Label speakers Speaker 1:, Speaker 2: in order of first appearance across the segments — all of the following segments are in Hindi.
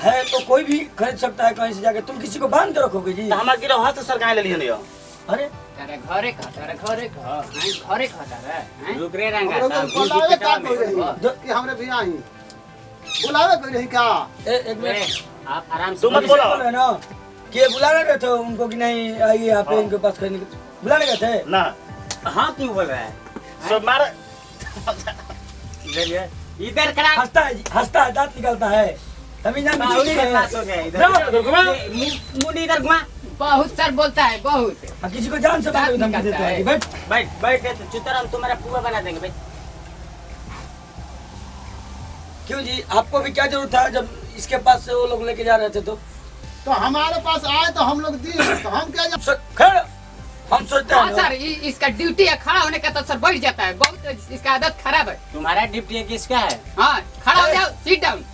Speaker 1: है तो कोई भी खरीद सकता है कहीं से जाके। तुम किसी को बांध के रखोगे जी?
Speaker 2: तो हमार गिरो हाथ सर काहे ले लिहन यो?
Speaker 1: अरे
Speaker 3: तेरे घरे खा तारे हैं
Speaker 2: रुक रे रंगा
Speaker 4: बुलावे का कोई रही कि हमरे भी आई बुलावे कोई रही क्या?
Speaker 1: एक मिनट
Speaker 3: आप आराम से
Speaker 2: तुम मत
Speaker 1: बोल
Speaker 2: बोलो
Speaker 1: रहे ना कि ये बुलाने गए थे उनको कि नहीं आइए यहाँ पे इनके पास खरीदने के बुलाने गए थे
Speaker 2: ना।
Speaker 3: हाँ क्यों बोल रहा है?
Speaker 2: सब मार
Speaker 3: इधर करा
Speaker 1: हंसता है दांत निकलता है तभी ना
Speaker 3: मुंडी इधर घुमा। बहुत सर बोलता है बहुत।
Speaker 1: किसी को जान से मारने की धमकी देता है। बैठ
Speaker 3: बैठ बैठ चुतर हम तुम्हारा पुआ बना देंगे बैठ।
Speaker 1: क्यों जी आपको भी क्या जरूरत था जब इसके पास से वो लोग लेके जा रहे थे
Speaker 4: तो हमारे पास आए तो हम लोग दिए तो हम क्या
Speaker 1: खैर हम सोचते
Speaker 3: हाँ
Speaker 1: हैं
Speaker 3: सर इसका ड्यूटी है खड़ा होने का तो सर बढ़ जाता है बहुत इसका आदत खराब है।
Speaker 5: तुम्हारा ड्यूटी किसका है?
Speaker 3: हाँ खड़ा हो जाओ सीट डाउन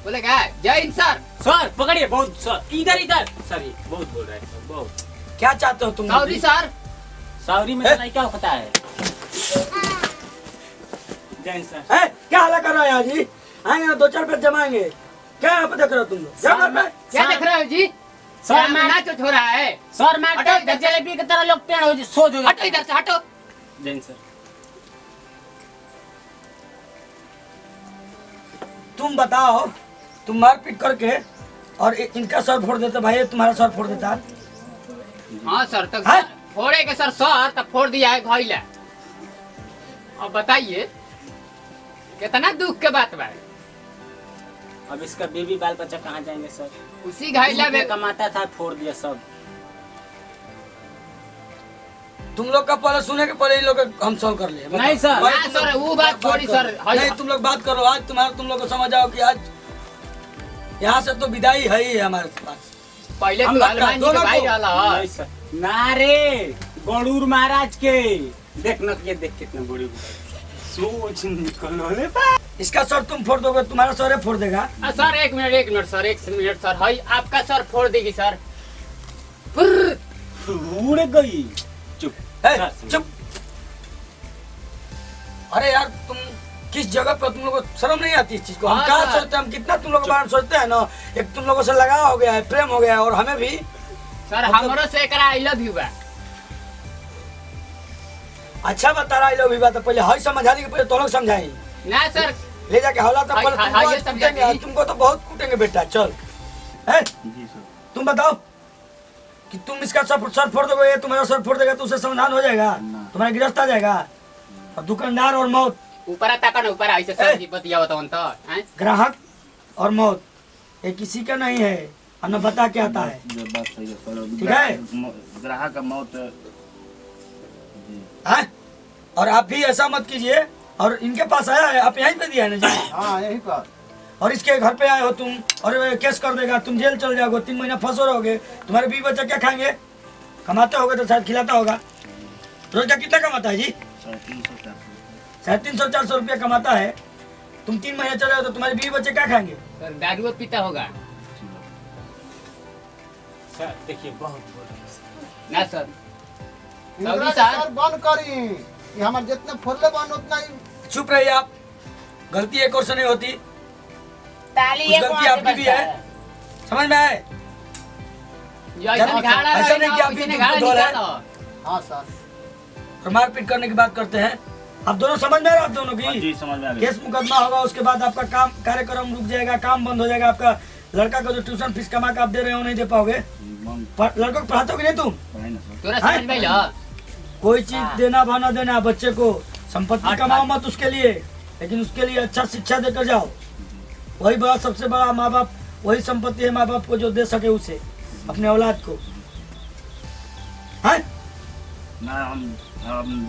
Speaker 3: बोलेगा जय हिंद सर।
Speaker 5: सर पकड़िए बहुत सर इधर इधर सर ये बहुत बोल रहे हैं सर बहुत।
Speaker 1: क्या चाहते हो तुम?
Speaker 3: Sorry sir.
Speaker 5: सॉरी में नहीं क्या होता है? जय सर।
Speaker 1: है क्या हाला कर रहा है आज जी? आएंगे ना 2-4 पैसे जमाएंगे। क्या यहाँ पे देख रहे हो तुम लोग? क्या कर रहे हो?
Speaker 3: क्या देख रहे हो जी? सर माना तो छोड़ा है
Speaker 5: सर मैं जलेबी की तरह लोग टेढ़ हो सो जो
Speaker 3: हटो इधर से हटो।
Speaker 5: जय सर।
Speaker 1: तुम बताओ तुम मारपीट करके और इनका सर फोड़ देते भाई तुम्हारा सर फोड़ देता।
Speaker 3: हाँ सर तो
Speaker 1: हाँ?
Speaker 3: फोड़े के सर तब फोड़ दिया है घायला। अब बताइए कितना दुख के बात बा।
Speaker 5: अब इसका बेबी बाल बच्चा कहाँ जाएंगे सर?
Speaker 3: उसी घायला में
Speaker 5: कमाता था फोड़ दिया सब।
Speaker 1: तुम लोग का पहले सुने के पहले इन लोग का हम सॉल्व कर लिए।
Speaker 5: नहीं सर।
Speaker 1: भाई,
Speaker 3: ना
Speaker 1: तुम
Speaker 3: सर
Speaker 1: लोग
Speaker 3: वो बात छोड़ी सर।
Speaker 1: नहीं तुम लोग बात करो आज तुम लोग को समझ आओ कि आज यहाँ से तो विदाई है ही हमारे पास।
Speaker 3: पहले
Speaker 1: हम
Speaker 3: तो
Speaker 1: लोग का
Speaker 3: हनुमान जी के
Speaker 1: दोनों
Speaker 3: भाई
Speaker 1: को-
Speaker 3: रहला
Speaker 5: नहीं सर। ना रे गणूर महाराज के देख न ये देख कितना बड़ी सोच निकलो ले
Speaker 1: इसका सर तुम फोड़ दोगे तुम्हारा सर फोड़ देगा।
Speaker 3: सर एक मिनट सर है आपका सर फोड़ देगी सर।
Speaker 5: उड़ गई। चुप
Speaker 1: है, चुप। अरे यार तुम किस जगह पर तुम लोगों को शर्म नहीं आती इस चीज को? हम
Speaker 3: हाँ,
Speaker 1: क्या
Speaker 3: सर।
Speaker 1: सोचते हैं हम कितना तुम लोगों के बारे में सोचते हैं ना। एक तुम लोगों से लगाव हो गया है प्रेम हो गया है और हमें भी
Speaker 3: सर हमरो से एकरा आई लव यू बा।
Speaker 1: अच्छा बता रहा है लोग भी बात पहले हाई समझाने के पहले तो लोग समझाई
Speaker 3: ना सर
Speaker 1: ले जाके हौला तक
Speaker 3: हाय,
Speaker 1: पर
Speaker 3: हाय,
Speaker 1: तुमको
Speaker 3: हाय,
Speaker 1: आज
Speaker 3: ये समझा
Speaker 1: कूटेंगे,
Speaker 3: दी।
Speaker 1: आज तुमको तो बहुत कूटेंगे बेटा। चल है
Speaker 2: जी सर।
Speaker 1: तुम बताओ कि तुम इसका सर फोड़ दोगे ये तुम्हारा सर फोड़ देगा तो उससे समाधान हो जाएगा? तुम्हारा गिरफ्त आ जाएगा और दुकानदार और मौत।
Speaker 3: ऊपर ताका ना ऊपर ऐसे सर जी बतिया बताओ तो हैं?
Speaker 1: ग्राहक और मौत ये किसी का नहीं है और न बता क्या आता है।
Speaker 2: ये बात सही है सर।
Speaker 1: ठीक है?
Speaker 2: ग्राहक का मौत
Speaker 1: हैं? और आप भी ऐसा मत कीजिए। और इनके पास आया है आप यहीं पे दिया है ना जी?
Speaker 4: हाँ यही पर
Speaker 1: और इसके घर पे आए हो तुम और ये केस कर देगा तुम जेल चल जाओगे 3 महीना फंसो रहोगे। तुम्हारे बीवी बच्चा क्या खाएंगे? कमाते होगे तो शायद खिलाता होगा। रोज का कितना कमाता है जी? 350-400 रुपया कमाता है। तुम 3 महीने चले हो तो तुम्हारे बीवी बच्चे क्या खाएंगे?
Speaker 3: सर दारू पीता होगा
Speaker 5: सर देखिए बहुत बोल रहे हैं सर।
Speaker 3: ना सर
Speaker 4: इंदिरा
Speaker 3: सर
Speaker 4: सर बंद करी ये हमारे जितने फुल्ले बन उतना ही
Speaker 1: चुप रहिए आप। गलती एक और से नहीं होती
Speaker 5: ताली
Speaker 1: कुछ गलती आपकी भी है समझ में आए? ऐसा नहीं कि आप भी तुमको दो है।
Speaker 4: हाँ सर
Speaker 1: और मारपीट करने की बात करते हैं। आप दोनों समझ में आ रहे आप दोनों
Speaker 2: हाँ
Speaker 1: की?
Speaker 2: जी समझ में आ गया।
Speaker 1: केस मुकदमा होगा उसके बाद आपका काम कार्यक्रम रुक जाएगा काम बंद हो जाएगा। आपका लड़का का जो ट्यूशन फीस कमा के आप दे रहे हो नहीं दे पाओगे। लड़कों को पढ़ाते हो कि नहीं तुम?
Speaker 2: पढ़ाई ना सर।
Speaker 3: तोरा समझ में ला
Speaker 1: कोई चीज देना भाना देना बच्चे को संपत्ति कमाओ मत उसके लिए लेकिन उसके लिए अच्छा शिक्षा देकर जाओ। वही बड़ा सबसे बड़ा माँ बाप वही संपत्ति है माँ बाप को जो दे सके उसे अपने औलाद को। है
Speaker 2: ना हम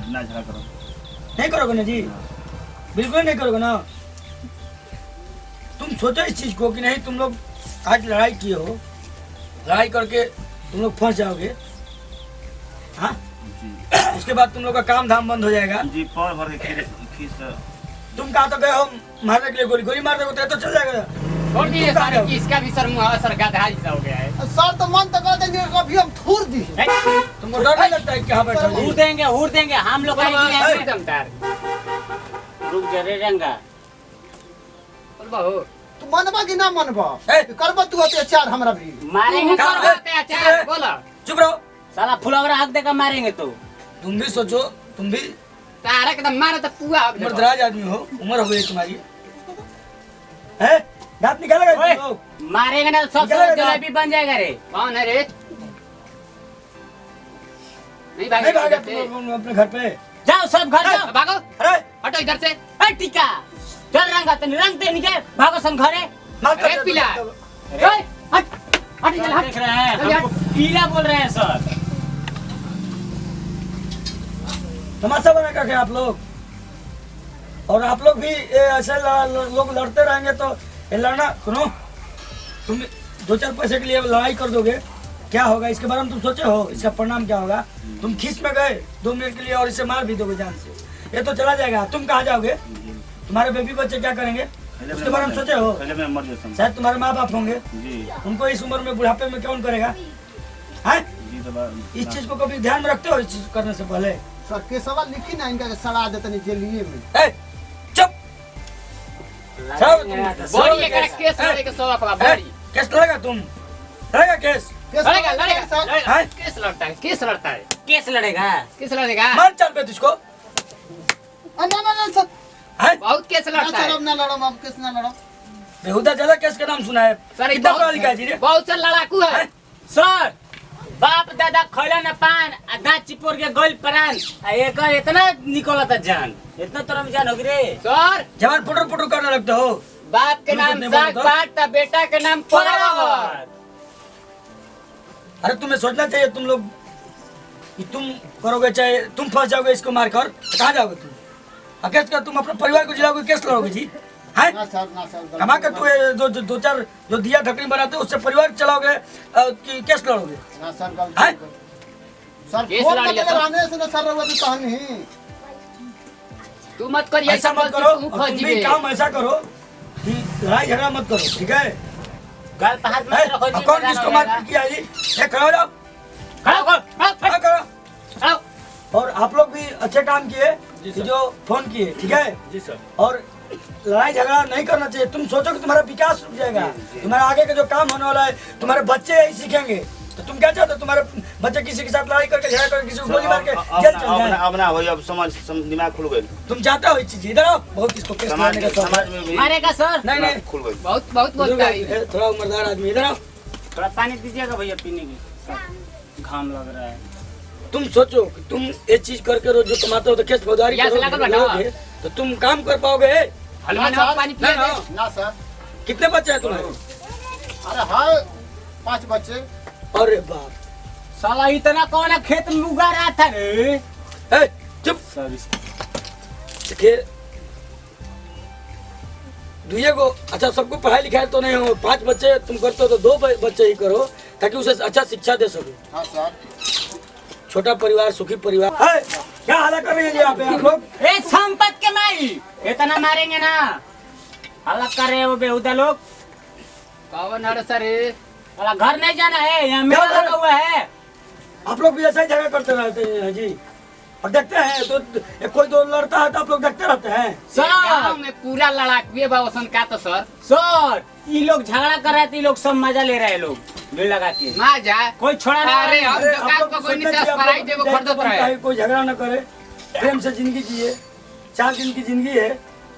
Speaker 2: ना झगड़ा करो।
Speaker 1: नहीं करोगे ना जी? बिल्कुल नहीं करोगे ना? तुम सोचो इस चीज को कि नहीं तुम लोग आज लड़ाई किए हो लड़ाई करके तुम लोग फंस जाओगे। हाँ
Speaker 2: जी
Speaker 1: उसके बाद तुम लोग का काम धाम बंद हो जाएगा।
Speaker 2: जी पावर भर के खींच
Speaker 1: तुम कहा तो गए हो मारने के लिए गोली मार दोगे तो चल जाएगा।
Speaker 3: छोड़ दिए
Speaker 1: तुम कहाँ
Speaker 3: सर
Speaker 1: गए?
Speaker 3: इसका भी सर मुँह सर गधा जैसा हो गया है।
Speaker 4: सर तो मन तो कर देंगे अभी हम थूर दी
Speaker 1: तुमको डर नहीं लगता है कि यहाँ बैठा
Speaker 5: हूर देंगे हम लोग का idea है।
Speaker 3: एकदम तार
Speaker 5: रुक जा रे रंगा।
Speaker 3: बोल बहू
Speaker 4: तू मनबा कि ना मनबा
Speaker 1: ए!
Speaker 4: करबा तू अत्याचार हमरा भी
Speaker 5: मारेंगे
Speaker 1: क्या?
Speaker 5: तो
Speaker 3: अत्याचार बोलो
Speaker 1: चुप रहो।
Speaker 5: साला फुलौरा हक देकर मारेंगे तो
Speaker 1: तुम भी सोचो, तुम भी
Speaker 3: तारा के दम मारे तो पुआ हक
Speaker 1: उम्र
Speaker 3: देबो।
Speaker 1: दराज आदमी हो, उम्र हो गई तुम्हारी है। दांत निकालेगा
Speaker 5: ओए,
Speaker 1: तुम लोग?
Speaker 5: मारेंगे ना तो सब
Speaker 1: निकलेगा।
Speaker 5: जलेबी बन जाएगा रे।
Speaker 3: कौन है रे? नहीं
Speaker 1: नहीं भागा
Speaker 3: भागेगा
Speaker 1: तुम लोग अपने घर पे।
Speaker 5: जाओ सब घर जाओ।
Speaker 3: भागो
Speaker 1: अरे
Speaker 3: हटो इधर से।
Speaker 5: ए टीका चल रंगा तनी रंग दे निके भागो सन घरे।
Speaker 1: माफ कर
Speaker 3: अरे
Speaker 1: दे,
Speaker 3: पिला।
Speaker 1: तो-
Speaker 3: ओए, हट हट इधर
Speaker 5: देख
Speaker 3: हट।
Speaker 5: रहे हैं
Speaker 3: चल
Speaker 5: हमको पीला बोल रहे हैं सर।
Speaker 1: तमाशा बना करके आप लोग, और आप लोग भी ऐसे लोग लड़ते रहेंगे तो ये लड़ना, सुनो, तुम 2-4 पैसे के लिए लड़ाई कर दोगे, क्या होगा इसके बारे में तुम सोचे हो? इसका परिणाम क्या होगा? तुम खींच में गए 2 मिनट के लिए और इसे मार भी दोगे जान से, ये तो चला जाएगा। तुम कहाँ जाओगे? तुम्हारे बेबी बच्चे क्या करेंगे उसके बारे में सोचे हो?
Speaker 2: पहले मैं मर जाता हूँ।
Speaker 1: शायद तुम्हारे माँ बाप होंगे,
Speaker 2: जी
Speaker 1: उनको इस उम्र में बुढ़ापे में कौन करेगा? है
Speaker 2: जी तो
Speaker 1: इस चीज को कभी ध्यान में रखते हो? इस चीज करने से पहले
Speaker 4: सर के सवाल लिखी ना इनका सड़ा देतनी जेलिए में
Speaker 1: ए, चुप
Speaker 3: बॉडी एकरा केस लड़े के शौक बा बॉडी।
Speaker 1: केस लड़ेगा? तुम लड़ेगा केस?
Speaker 3: लड़ेगा लड़ेगा
Speaker 4: सर
Speaker 3: लड़ेगा।
Speaker 1: हैं?
Speaker 3: केस लड़ता है, केस लड़ता है,
Speaker 5: केस लड़ेगा।
Speaker 3: केस लड़ेगा।
Speaker 1: मार चाल पे तुझको।
Speaker 4: ना सर
Speaker 1: है
Speaker 3: बहुत केस
Speaker 4: ना
Speaker 3: लड़ता
Speaker 4: सर
Speaker 3: है
Speaker 4: अब ना लड़ो अब किस ना लड़ो
Speaker 1: बेहुदा ज्यादा केस का नाम सुना है।
Speaker 3: सर।
Speaker 1: कितना पढ़ा लिखा है जी रे?
Speaker 3: बहुत सा लड़ाकू है।
Speaker 1: हैं?
Speaker 5: सर बाप दादा खैला न पान आ दांत चिपोर के गोल प्राण आ एकर इतना निकलता जान इतना तरफ जान होगी रे।
Speaker 3: सर
Speaker 1: जवान पुटर पुटर करने लगते हो।
Speaker 3: बाप के नाम
Speaker 1: नहीं
Speaker 3: साग
Speaker 1: बोलता।
Speaker 3: बाट ता बेटा के नाम परावर।
Speaker 1: अरे तुम्हें सोचना चाहिए तुम लोग कि तुम करोगे चाहे तुम फंस जाओगे इसको मारकर तो कहाँ जाओगे तुम? और केस कर तुम अपने परिवार को जिलाओगे, केस लड़ोगे जी? है
Speaker 4: ना सर
Speaker 1: कमा कर तू ये दो चार जो दिया ढकनी बनाते हो उससे परिवार चलाओगे कि केस लड़ोगे?
Speaker 4: ना सर
Speaker 1: हैं?
Speaker 4: गलती सर
Speaker 3: केस
Speaker 4: फोन
Speaker 3: लड़ लिया
Speaker 4: मतलब
Speaker 3: सर।
Speaker 4: रहने से ना सर रहुआ तो कहानी
Speaker 3: तू मत करिए
Speaker 1: ऐसा मत करो, और तुम भी काम ऐसा करो कि लड़ाई झगड़ा मत करो, ठीक है?
Speaker 5: गाल पे हाथ
Speaker 1: है?
Speaker 5: मत रखो
Speaker 1: और
Speaker 5: जी।
Speaker 1: कौन किसको मारपीट किया है जी? ये खड़ा हो जाओ, खड़ा करो। और आप लोग भी अच्छे काम किए कि जो फोन किए, ठीक है
Speaker 2: जी सर।
Speaker 1: और लड़ाई झगड़ा नहीं करना चाहिए। तुम सोचो कि तुम्हारा विकास रुक जाएगा, तुम्हारा आगे का जो काम होने वाला है तुम्हारे बच्चे यही सीखेंगे, तो तुम क्या चाहते हो तुम्हारे बच्चे किसी के साथ लड़ाई करके झगड़ा करके किसी को गोली मार के जेल चल जाए?
Speaker 2: अब ना भाई अब समझ दिमाग खुल गई।
Speaker 1: तुम चाहते हो इस चीज? इधर आओ, बहुत इसको केस
Speaker 2: समाज
Speaker 1: लगाने का शौक है।
Speaker 2: समाज में भी
Speaker 5: मारेगा सर।
Speaker 1: नहीं नहीं
Speaker 2: खुल गई।
Speaker 3: बहुत बहुत बोलता है।
Speaker 1: बुजुर्ग, थोड़ा उम्रदार आदमी, इधर आओ।
Speaker 5: थोड़ा पानी दीजिएगा भैया पीने की घाम लग रहा है।
Speaker 1: तुम सोचो कि तुम ये चीज करके रोज जो कमाते हो तो केस फौजदारी
Speaker 3: यहाँ से लागल बा ना?
Speaker 1: करोगे तो तुम काम कर पाओगे?
Speaker 3: हलवा
Speaker 4: ना,
Speaker 3: पानी
Speaker 1: ना
Speaker 3: पिए
Speaker 1: ना।
Speaker 3: दे।
Speaker 4: ना सर
Speaker 1: कितने बच्चे हैं तुम्हारे?
Speaker 4: अरे हाय 5 बच्चे
Speaker 1: अरे बाप
Speaker 5: साला इतना कौन है खेत में उगा रहा था रे।
Speaker 1: ए, चुप।
Speaker 5: सर
Speaker 1: देखिए दुइये को अच्छा सबको पढ़ाई लिखाई तो नहीं हो, 5 बच्चे तुम करते हो तो 2 बच्चे ही करो ताकि उसे अच्छा शिक्षा दे सको।
Speaker 4: हाँ सर
Speaker 1: छोटा परिवार सुखी परिवार। है, क्या हालत कर रही है यहाँ पे आप लोग?
Speaker 5: ए संपत के माई इतना मारेंगे ना अलग कर रहे हैं वो बेहुदा लोग।
Speaker 3: कौन है सर?
Speaker 5: वाला घर नहीं जाना है यहाँ मेला
Speaker 1: क्या
Speaker 5: लगा हुआ है।
Speaker 1: आप लोग भी ऐसा ही झगड़ा करते रहते हैं जी, और देखते हैं तो कोई दो लड़ता है तो आप लोग देखते रहते हैं।
Speaker 3: गाँव
Speaker 5: सर
Speaker 3: में पूरा लड़ाकुए बा वसन का तो सर।
Speaker 5: सर ये लोग झगड़ा कर रहे थे, ये लोग सब मजा ले रहे हैं लोग भीड़ लगा के।
Speaker 3: मार जा।
Speaker 5: कोई छोड़ा नहीं।
Speaker 3: अरे हम
Speaker 1: अरे
Speaker 3: दुकान
Speaker 1: आप लोग
Speaker 3: पर
Speaker 1: को
Speaker 3: कोई
Speaker 1: सोचना
Speaker 3: नहीं
Speaker 1: चाहिए, आप
Speaker 3: पराई
Speaker 1: लोग
Speaker 3: देगो
Speaker 1: को
Speaker 3: खरीदत रहे।
Speaker 1: चाहे कोई झगड़ा न करे, प्रेम से जिंदगी जिए। 4 दिन की जिंदगी है,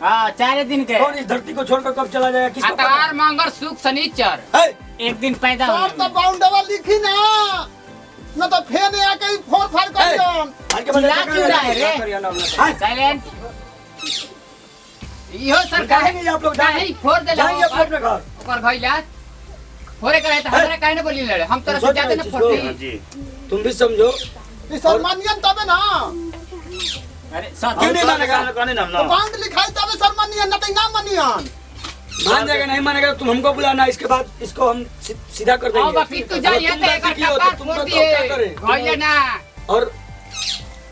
Speaker 5: हाँ 4 दिन के
Speaker 1: कौन इस धरती को छोड़कर कब चला जाएगा किसको पता?
Speaker 3: अतवार मंगल सुख शनिचर।
Speaker 1: है?
Speaker 5: एक दिन पैदा
Speaker 4: सर
Speaker 5: हुए।
Speaker 4: तो बाउंडवा लिखी ना न तो फेन आके ही फोड़ फाड़ कर दियो
Speaker 1: आके
Speaker 5: चिल्ला
Speaker 1: बता
Speaker 5: क्यों रहा है रे?
Speaker 1: है?
Speaker 5: साइलेंट।
Speaker 3: इहो सर काहे
Speaker 1: जाएंगे आप लोग,
Speaker 3: काहे फोड़ दे
Speaker 1: जाएंगे अपने अपने घर।
Speaker 3: ओकर भइला फोड़े करे त हमरा काहे न बोली ले हम तोरा से
Speaker 1: सोच
Speaker 3: ज्यादा
Speaker 1: रहे
Speaker 3: न
Speaker 1: चीज
Speaker 3: फोड़ती।
Speaker 2: हाँ जी।
Speaker 1: तुम भी समझो।
Speaker 4: ई सर मानियन तबे ना
Speaker 5: अरे सर
Speaker 1: क्यों नहीं मानेगा?
Speaker 2: कहने ना हम
Speaker 4: तो
Speaker 2: ना।
Speaker 4: बाउंड लिखाई तबे सर मानियन ना तो ना मानियन
Speaker 1: मान जाएगा नहीं मानेगा तुम हमको बुलाना, इसके बाद इसको हम सीधा कर देंगे।
Speaker 3: अब बाकी तू जाइए
Speaker 1: तुम
Speaker 3: तो
Speaker 1: गलती
Speaker 3: एकर
Speaker 1: की हो तो
Speaker 3: कपार
Speaker 1: तुम
Speaker 3: फोड़
Speaker 1: बताओ
Speaker 3: दिए
Speaker 1: क्या करें?
Speaker 3: भइला ना।
Speaker 1: और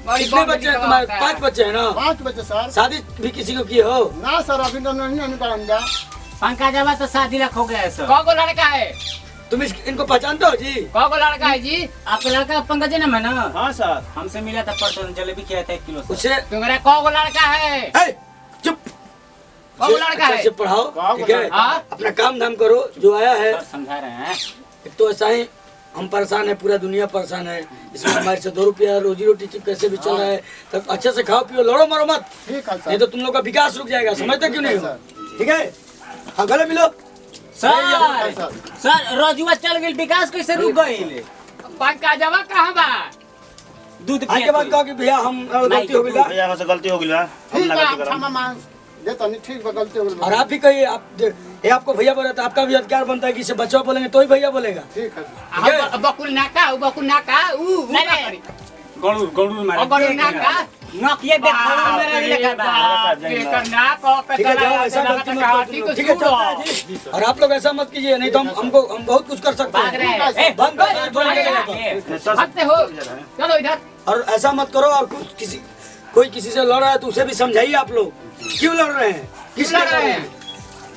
Speaker 3: बड़ी
Speaker 1: कितने
Speaker 3: बम
Speaker 1: बच्चे हैं
Speaker 3: निकलवाता
Speaker 1: तुम्हारे?
Speaker 3: है।
Speaker 1: 5 बच्चे हैं ना?
Speaker 4: 5 बजे सर
Speaker 1: शादी भी किसी को किए हो?
Speaker 4: ना सर अभी तो नहीं करेंगे
Speaker 5: पंखा जब तो शादी रख हो गया है सर।
Speaker 3: कौगो लड़का है?
Speaker 1: तुम इनको पहचानते हो जी?
Speaker 3: कौगो लड़का है जी?
Speaker 5: आपका लड़का पंकज है ना मैं ना
Speaker 2: हाँ सर।
Speaker 5: हमसे मिला था परसों जलेबी खिलाया था 1 किलो सर।
Speaker 1: उससे
Speaker 3: तुम्हारा कौगो लड़का है?
Speaker 1: ए, चुप।
Speaker 3: कौन लड़का
Speaker 1: अच्छे
Speaker 3: है
Speaker 1: से पढ़ाओ, ठीक है?
Speaker 3: हाँ।
Speaker 1: अपना काम धाम करो, जो आया है।
Speaker 5: सर समझा रहे हैं।
Speaker 1: एक तो ऐसा ही हम परेशान है, पूरा दुनिया परेशान है, इसमें हमारे से 2 रुपया रोजी रोटी कैसे भी चल रहा है, तो अच्छे से खाओ पियो, लड़ो मरो मत,
Speaker 4: ठीक है
Speaker 1: नहीं
Speaker 4: सर।
Speaker 1: तो तुम लोग का विकास रुक जाएगा, समझते क्यों नहीं हो? ठीक है, हाँ गले मिलो।
Speaker 5: सर सर रजुआ चल गई, विकास कैसे रुक गई?
Speaker 3: पंकजवा कहाँ बा?
Speaker 5: दूध
Speaker 1: आज के बाद कहो कि भैया हम गलती हो गई बा।
Speaker 2: भैया हमसे गलती हो गई बा, हम
Speaker 4: ठीक
Speaker 2: ना
Speaker 4: है,
Speaker 2: गलती
Speaker 4: आप
Speaker 2: करम।
Speaker 4: क्षमा मांग दे तो नहीं, ठीक है, गलती हो
Speaker 1: और
Speaker 4: गई।
Speaker 1: आप भी कहिए, ये आपको भैया बोला तो आपका भी अधिकार बनता है कि इसे बच्चों बोलेंगे तो ही भैया बोलेगा।
Speaker 4: ठीक है।
Speaker 3: हाँ, बकुल नाका ऊ
Speaker 5: नहीं,
Speaker 3: का
Speaker 5: नहीं।
Speaker 3: करी।
Speaker 5: गड़ू गड़ू मारे।
Speaker 3: और गड़ू नाका
Speaker 5: नकिए देख गड़ू मेरे लिखा बा।
Speaker 3: एकर नाक और पे
Speaker 1: ठीक है,
Speaker 3: चला
Speaker 1: जाओ, ऐसा
Speaker 3: लगा
Speaker 1: गलती
Speaker 3: के
Speaker 1: मत
Speaker 3: हाथी
Speaker 1: करो,
Speaker 3: को
Speaker 1: ठीक है,
Speaker 3: छूड़ो।
Speaker 1: चलता है जी। और आप लोग ऐसा मत कीजिए, नहीं तो हम बहुत कुछ कर सकते
Speaker 5: भाग रहे
Speaker 1: हैं।
Speaker 5: हैं।
Speaker 1: बंद कर दो, थोड़ा देर बाद।
Speaker 2: नहीं, सर,
Speaker 3: हटते हो चलो इधर।
Speaker 1: और ऐसा मत करो, और कोई किसी से लड़ रहा है तो उसे भी समझाइए। आप लोग क्यों लड़ रहे हैं, किस
Speaker 3: लड़
Speaker 1: लिए
Speaker 3: रहे हैं?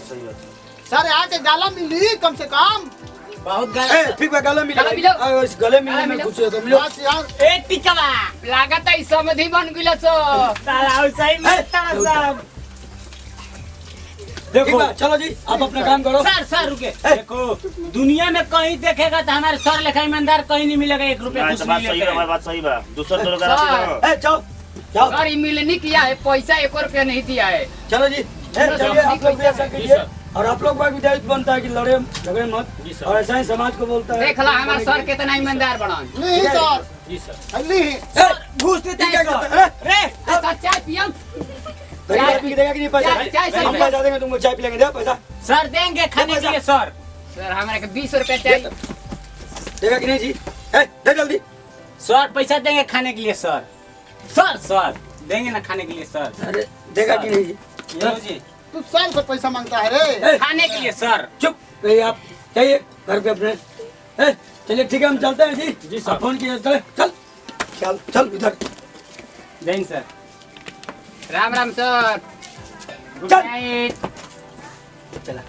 Speaker 2: सही बात है।
Speaker 4: सर आके गाला मिली कम से कम।
Speaker 5: बहुत
Speaker 1: ए,
Speaker 5: गलत।
Speaker 1: ठीक है, गले मिलो।
Speaker 3: गले मिलो।
Speaker 1: इस गले मिलने
Speaker 3: गले
Speaker 1: में
Speaker 3: मिलो।
Speaker 1: कुछ है तो मिलो।
Speaker 4: बस यार,
Speaker 5: ए टिकवा।
Speaker 3: लागत है समधि बन गइल सो।
Speaker 5: साला सही में तारा साहब।
Speaker 1: ठीक है, चलो जी, आप अपना काम करो।
Speaker 5: सर रुके। देखो दुनिया में कहीं देखेगा तो हमारे सर लेखा ईमानदार कहीं नहीं मिलेगा, 1 रुपया
Speaker 2: नहीं,
Speaker 5: कुछ
Speaker 2: तो
Speaker 5: नहीं
Speaker 2: बात सही है,
Speaker 5: लेते।
Speaker 2: हमारी बात सही बा। दूसरे लोग
Speaker 3: सर।
Speaker 2: का
Speaker 1: जाओ जाओ,
Speaker 3: सर मिलनी किया है, पैसा 1 रुपया नहीं दिया है।
Speaker 1: चलो जी। चलिए, आप लोग भी ऐसा कीजिए। और आप लोग का भी दायित्व बनता है कि लड़े झगड़े मत, और ऐसा ही समाज को बोलता है।
Speaker 3: देख ला हमारे सर कितना ईमानदार बनन।
Speaker 4: नहीं सर,
Speaker 5: जी सर।
Speaker 4: नहीं।
Speaker 5: घूस देते
Speaker 1: ठीक है,
Speaker 5: हैं सर।
Speaker 1: रे,
Speaker 5: रे
Speaker 3: सर चाय पियम।
Speaker 1: चाय पी के देगा कि नहीं पैसा?
Speaker 3: चाय सही
Speaker 1: हम
Speaker 3: है।
Speaker 1: पैसा देंगे तुमको, चाय पिलाएंगे, दे पैसा।
Speaker 5: सर देंगे खाने के लिए सर।
Speaker 3: सर हमारे को 20 रुपया चाहिए।
Speaker 1: देगा कि नहीं जी? दे जल्दी।
Speaker 5: सर पैसा देंगे खाने के लिए सर। सर देंगे ना खाने के लिए सर।
Speaker 1: अरे देगा कि नहीं जी?
Speaker 5: ये लो जी।
Speaker 4: तू सर से पैसा मांगता है रे।
Speaker 5: खाने के लिए सर।
Speaker 1: चुप रहिए आप, जाइए घर पे अपने। चलिए ठीक है, हम चलते हैं जी।
Speaker 5: जी, सर।
Speaker 1: आप फोन किया, चल चल चल चल इधर
Speaker 5: जय Hind sir.
Speaker 3: Ram Ram sir. Good
Speaker 1: चल।
Speaker 3: नाइट।
Speaker 1: चला।